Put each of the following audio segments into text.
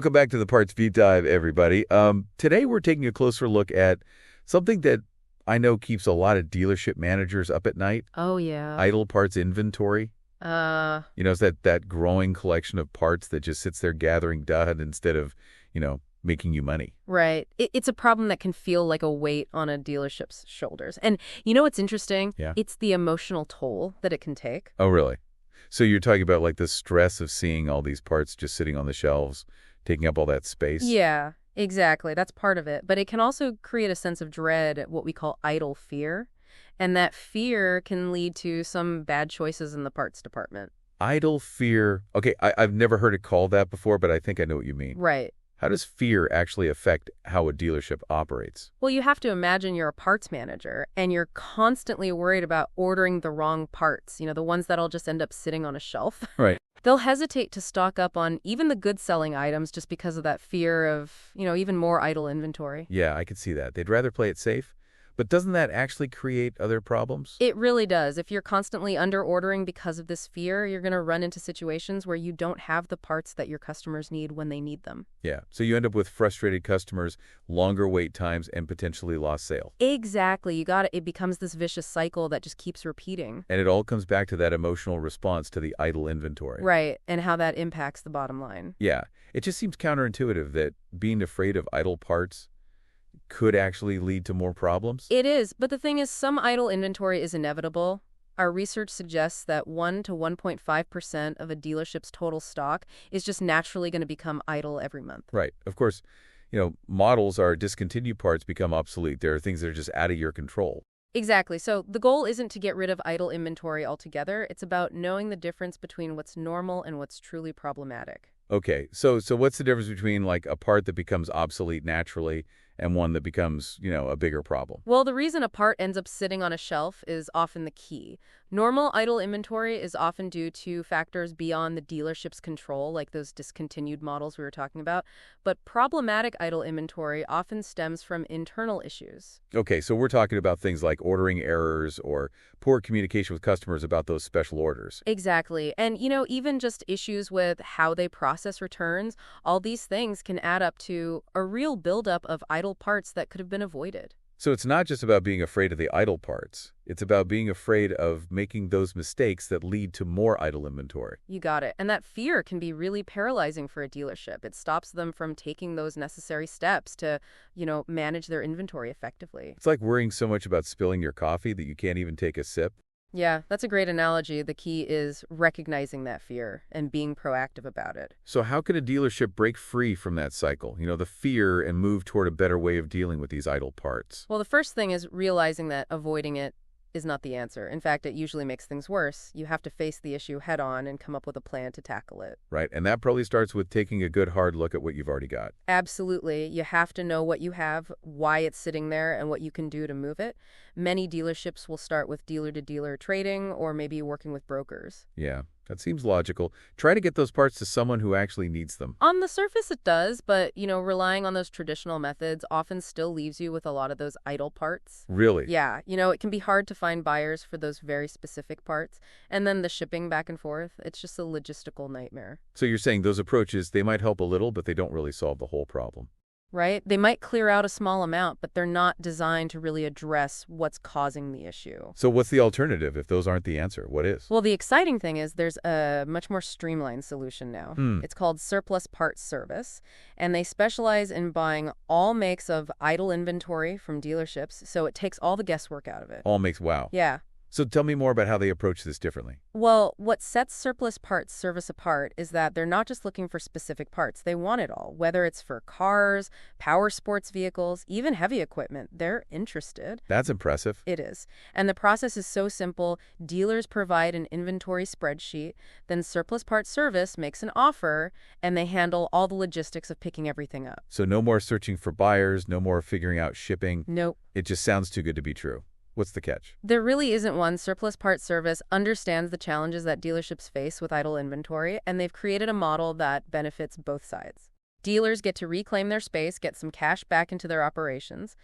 Welcome back to the Parts Deep Dive, everybody. Today we're taking a closer look at something that I know keeps a lot of dealership managers up at night. Oh, yeah. Idle parts inventory. It's that growing collection of parts that just sits there gathering dud instead of, making you money. Right. It's a problem that can feel like a weight on a dealership's shoulders. And you know what's interesting? Yeah. It's the emotional toll that it can take. Oh, really? So you're talking about like the stress of seeing all these parts just sitting on the shelves, taking up all that space? Yeah, exactly. That's part of it. But it can also create a sense of dread, what we call idle fear. And that fear can lead to some bad choices in the parts department. Idle fear. Okay, I've never heard it called that before, but I think I know what you mean. Right. How does fear actually affect how a dealership operates? Well, you have to imagine you're a parts manager and you're constantly worried about ordering the wrong parts, the ones that'll just end up sitting on a shelf. Right. They'll hesitate to stock up on even the good-selling items just because of that fear of, even more idle inventory. Yeah, I could see that. They'd rather play it safe. But doesn't that actually create other problems? It really does. If you're constantly under-ordering because of this fear, you're going to run into situations where you don't have the parts that your customers need when they need them. Yeah, so you end up with frustrated customers, longer wait times, and potentially lost sale. Exactly. It becomes this vicious cycle that just keeps repeating. And it all comes back to that emotional response to the idle inventory. Right, and how that impacts the bottom line. Yeah, it just seems counterintuitive that being afraid of idle parts could actually lead to more problems. It is, but the thing is, some idle inventory is inevitable. Our research suggests that 1 to 1.5% of a dealership's total stock is just naturally going to become idle every month. Right. Of course, models are discontinued parts become obsolete. There are things that are just out of your control. Exactly. So the goal isn't to get rid of idle inventory altogether. It's about knowing the difference between what's normal and what's truly problematic. Okay, so what's the difference between like a part that becomes obsolete naturally and one that becomes, a bigger problem? Well, the reason a part ends up sitting on a shelf is often the key. Normal idle inventory is often due to factors beyond the dealership's control, like those discontinued models we were talking about. But problematic idle inventory often stems from internal issues. Okay, so we're talking about things like ordering errors or poor communication with customers about those special orders. Exactly. And, even just issues with how they process returns, all these things can add up to a real buildup of idle parts that could have been avoided. So it's not just about being afraid of the idle parts. It's about being afraid of making those mistakes that lead to more idle inventory. You got it. And that fear can be really paralyzing for a dealership. It stops them from taking those necessary steps to, manage their inventory effectively. It's like worrying so much about spilling your coffee that you can't even take a sip. Yeah, that's a great analogy. The key is recognizing that fear and being proactive about it. So how can a dealership break free from that cycle, the fear, and move toward a better way of dealing with these idle parts? Well, the first thing is realizing that avoiding it is not the answer. In fact, it usually makes things worse. You have to face the issue head on and come up with a plan to tackle it. Right, and that probably starts with taking a good hard look at what you've already got. Absolutely. You have to know what you have, why it's sitting there, and what you can do to move it. Many dealerships will start with dealer-to-dealer trading or maybe working with brokers. Yeah, that seems logical. Try to get those parts to someone who actually needs them. On the surface, it does, but, relying on those traditional methods often still leaves you with a lot of those idle parts. Really? Yeah, it can be hard to find buyers for those very specific parts. And then the shipping back and forth, it's just a logistical nightmare. So you're saying those approaches, they might help a little, but they don't really solve the whole problem. Right? They might clear out a small amount, but they're not designed to really address what's causing the issue. So what's the alternative if those aren't the answer? What is? Well, the exciting thing is there's a much more streamlined solution now. It's called Surplus Parts Service, and they specialize in buying all makes of idle inventory from dealerships, so it takes all the guesswork out of it. Wow. Yeah. So tell me more about how they approach this differently. Well, what sets Surplus Parts Service apart is that they're not just looking for specific parts. They want it all, whether it's for cars, power sports vehicles, even heavy equipment. They're interested. That's impressive. It is. And the process is so simple. Dealers provide an inventory spreadsheet, then Surplus Parts Service makes an offer, and they handle all the logistics of picking everything up. So no more searching for buyers, no more figuring out shipping. Nope. It just sounds too good to be true. What's the catch? There really isn't one. Surplus Parts Service understands the challenges that dealerships face with idle inventory, and they've created a model that benefits both sides. Dealers get to reclaim their space, get some cash back into their operations,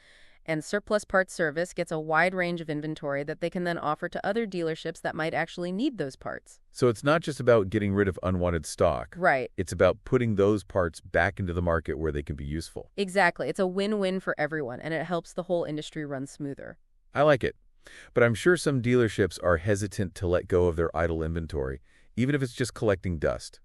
And surplus parts service gets a wide range of inventory that they can then offer to other dealerships that might actually need those parts. So it's not just about getting rid of unwanted stock. Right. It's about putting those parts back into the market where they can be useful. Exactly. It's a win-win for everyone, and it helps the whole industry run smoother. I like it. But I'm sure some dealerships are hesitant to let go of their idle inventory, even if it's just collecting dust.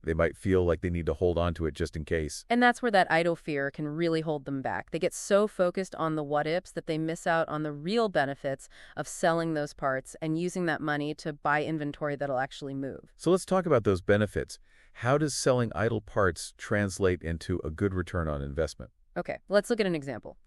They might feel like they need to hold on to it just in case. And that's where that idle fear can really hold them back. They get so focused on the what-ifs that they miss out on the real benefits of selling those parts and using that money to buy inventory that'll actually move. So let's talk about those benefits. How does selling idle parts translate into a good return on investment? Okay, let's look at an example.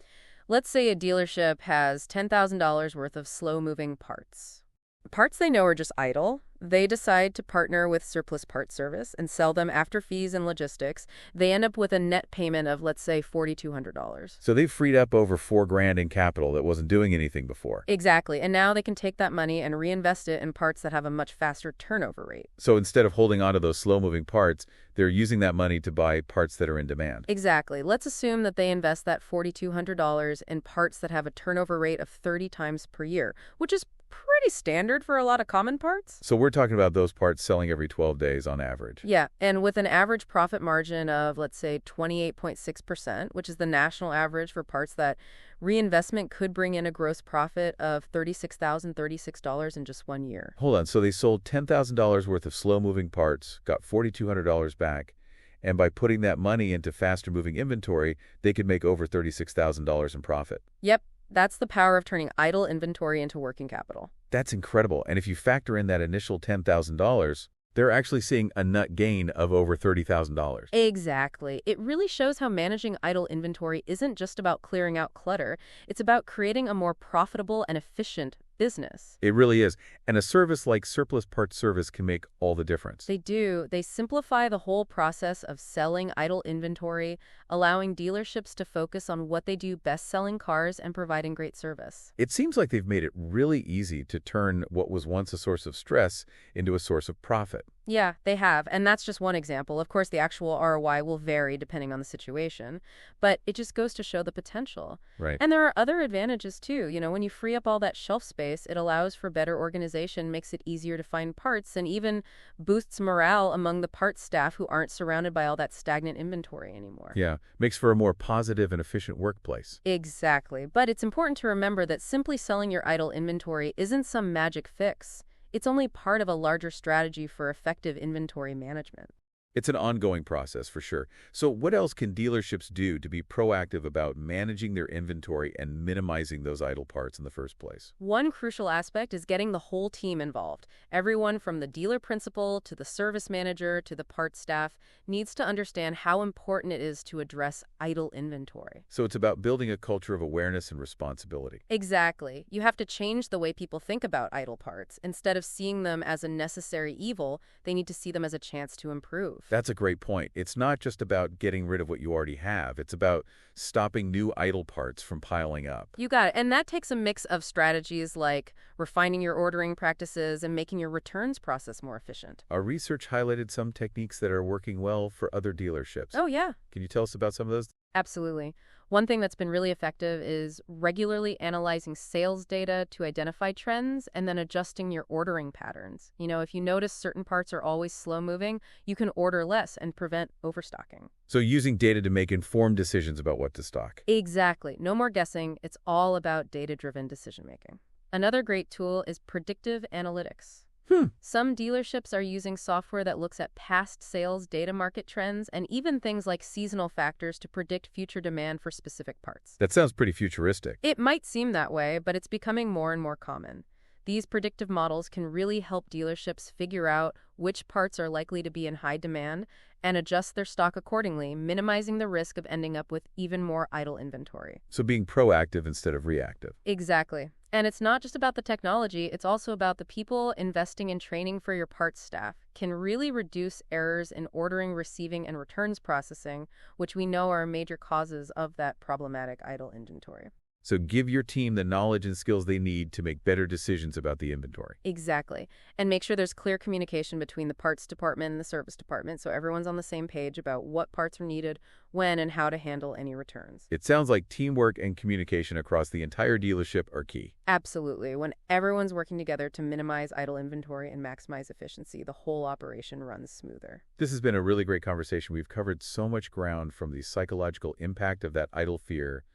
Let's say a dealership has $10,000 worth of slow-moving parts. Parts they know are just idle. They decide to partner with Surplus Parts Service and sell them after fees and logistics. They end up with a net payment of, let's say, $4,200. So they've freed up over $4,000 in capital that wasn't doing anything before. Exactly. And now they can take that money and reinvest it in parts that have a much faster turnover rate. So instead of holding on to those slow-moving parts, they're using that money to buy parts that are in demand. Exactly. Let's assume that they invest that $4,200 in parts that have a turnover rate of 30 times per year, which is pretty standard for a lot of common parts. So we're talking about those parts selling every 12 days on average. Yeah, and with an average profit margin of, let's say, 28.6%, which is the national average for parts that reinvestment could bring in a gross profit of $36,036 in just 1 year. Hold on, so they sold $10,000 worth of slow-moving parts, got $4,200 back, and by putting that money into faster-moving inventory, they could make over $36,000 in profit. Yep. That's the power of turning idle inventory into working capital. That's incredible. And if you factor in that initial $10,000, they're actually seeing a net gain of over $30,000. Exactly. It really shows how managing idle inventory isn't just about clearing out clutter. It's about creating a more profitable and efficient business. It really is. And a service like Surplus Parts Service can make all the difference. They do. They simplify the whole process of selling idle inventory, allowing dealerships to focus on what they do best, selling cars and providing great service. It seems like they've made it really easy to turn what was once a source of stress into a source of profit. Yeah, they have. And that's just one example. Of course, the actual ROI will vary depending on the situation, but it just goes to show the potential. Right. And there are other advantages too. When you free up all that shelf space, it allows for better organization, makes it easier to find parts, and even boosts morale among the parts staff who aren't surrounded by all that stagnant inventory anymore. Yeah, makes for a more positive and efficient workplace. Exactly. But it's important to remember that simply selling your idle inventory isn't some magic fix. It's only part of a larger strategy for effective inventory management. It's an ongoing process for sure. So what else can dealerships do to be proactive about managing their inventory and minimizing those idle parts in the first place? One crucial aspect is getting the whole team involved. Everyone from the dealer principal to the service manager to the parts staff needs to understand how important it is to address idle inventory. So it's about building a culture of awareness and responsibility. Exactly. You have to change the way people think about idle parts. Instead of seeing them as a necessary evil, they need to see them as a chance to improve. That's a great point. It's not just about getting rid of what you already have. It's about stopping new idle parts from piling up. You got it. And that takes a mix of strategies like refining your ordering practices and making your returns process more efficient. Our research highlighted some techniques that are working well for other dealerships. Oh, yeah. Can you tell us about some of those? Absolutely. One thing that's been really effective is regularly analyzing sales data to identify trends and then adjusting your ordering patterns. If you notice certain parts are always slow moving, you can order less and prevent overstocking. So using data to make informed decisions about what to stock. Exactly. No more guessing. It's all about data-driven decision making. Another great tool is predictive analytics. Some dealerships are using software that looks at past sales data, market trends, and even things like seasonal factors to predict future demand for specific parts. That sounds pretty futuristic. It might seem that way, but it's becoming more and more common. These predictive models can really help dealerships figure out which parts are likely to be in high demand and adjust their stock accordingly, minimizing the risk of ending up with even more idle inventory. So being proactive instead of reactive. Exactly. And it's not just about the technology, it's also about the people. Investing in training for your parts staff can really reduce errors in ordering, receiving, and returns processing, which we know are major causes of that problematic idle inventory. So give your team the knowledge and skills they need to make better decisions about the inventory. Exactly. And make sure there's clear communication between the parts department and the service department so everyone's on the same page about what parts are needed, when, and how to handle any returns. It sounds like teamwork and communication across the entire dealership are key. Absolutely. When everyone's working together to minimize idle inventory and maximize efficiency, the whole operation runs smoother. This has been a really great conversation. We've covered so much ground, from the psychological impact of that idle fear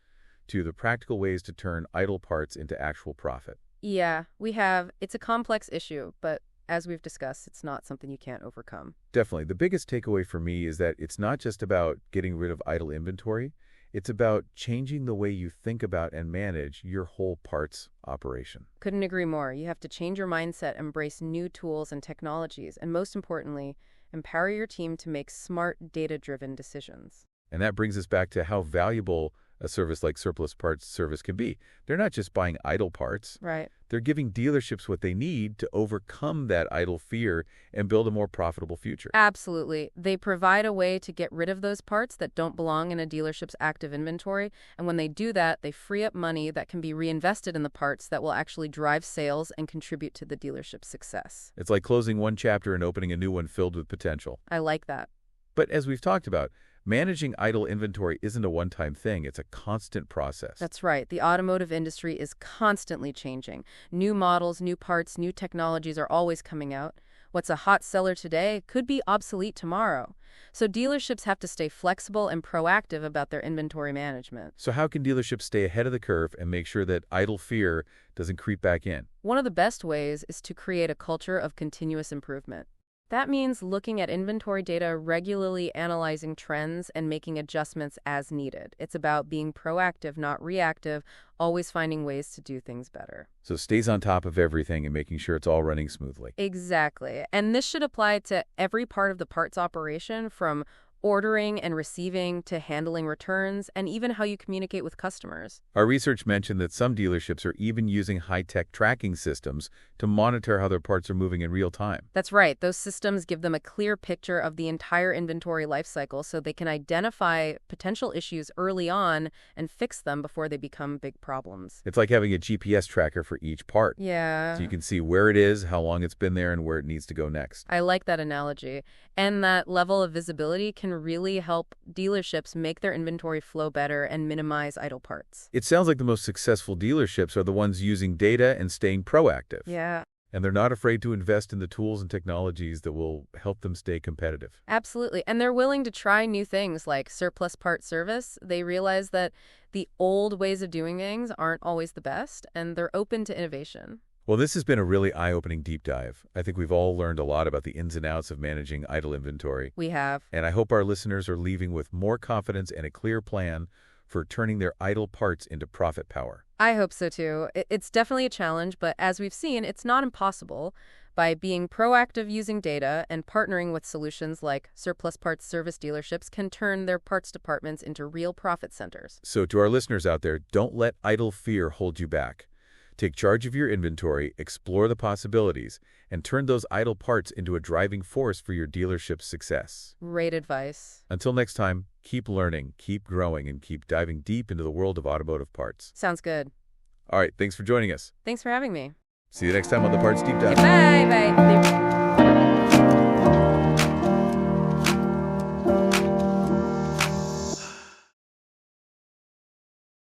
to the practical ways to turn idle parts into actual profit. Yeah, we have. It's a complex issue, but as we've discussed, it's not something you can't overcome. Definitely. The biggest takeaway for me is that it's not just about getting rid of idle inventory. It's about changing the way you think about and manage your whole parts operation. Couldn't agree more. You have to change your mindset, embrace new tools and technologies, and most importantly, empower your team to make smart, data-driven decisions. And that brings us back to how valuable a service like Surplus Parts Service can be. They're not just buying idle parts. Right. They're giving dealerships what they need to overcome that idle fear and build a more profitable future. Absolutely. They provide a way to get rid of those parts that don't belong in a dealership's active inventory, and when they do that, they free up money that can be reinvested in the parts that will actually drive sales and contribute to the dealership's success. It's like closing one chapter and opening a new one filled with potential. I like that. But as we've talked about, managing idle inventory isn't a one-time thing. It's a constant process. That's right. The automotive industry is constantly changing. New models, new parts, new technologies are always coming out. What's a hot seller today could be obsolete tomorrow. So dealerships have to stay flexible and proactive about their inventory management. So how can dealerships stay ahead of the curve and make sure that idle fear doesn't creep back in? One of the best ways is to create a culture of continuous improvement. That means looking at inventory data, regularly analyzing trends, and making adjustments as needed. It's about being proactive, not reactive, always finding ways to do things better. So it stays on top of everything and making sure it's all running smoothly. Exactly. And this should apply to every part of the parts operation, from ordering and receiving to handling returns, and even how you communicate with customers. Our research mentioned that some dealerships are even using high-tech tracking systems to monitor how their parts are moving in real time. That's right. Those systems give them a clear picture of the entire inventory lifecycle so they can identify potential issues early on and fix them before they become big problems. It's like having a GPS tracker for each part. Yeah. So you can see where it is, how long it's been there, and where it needs to go next. I like that analogy. And that level of visibility can really help dealerships make their inventory flow better and minimize idle parts. It sounds like the most successful dealerships are the ones using data and staying proactive. Yeah. And they're not afraid to invest in the tools and technologies that will help them stay competitive. Absolutely. And they're willing to try new things like surplus part service. They realize that the old ways of doing things aren't always the best, and they're open to innovation. Well, this has been a really eye-opening deep dive. I think we've all learned a lot about the ins and outs of managing idle inventory. We have. And I hope our listeners are leaving with more confidence and a clear plan for turning their idle parts into profit power. I hope so too. It's definitely a challenge, but as we've seen, it's not impossible. By being proactive using data and partnering with solutions like surplus parts service dealerships can turn their parts departments into real profit centers. So to our listeners out there, don't let idle fear hold you back. Take charge of your inventory, explore the possibilities, and turn those idle parts into a driving force for your dealership's success. Great advice. Until next time, keep learning, keep growing, and keep diving deep into the world of automotive parts. Sounds good. All right, thanks for joining us. Thanks for having me. See you next time on the Parts Deep Dive. Bye. Bye.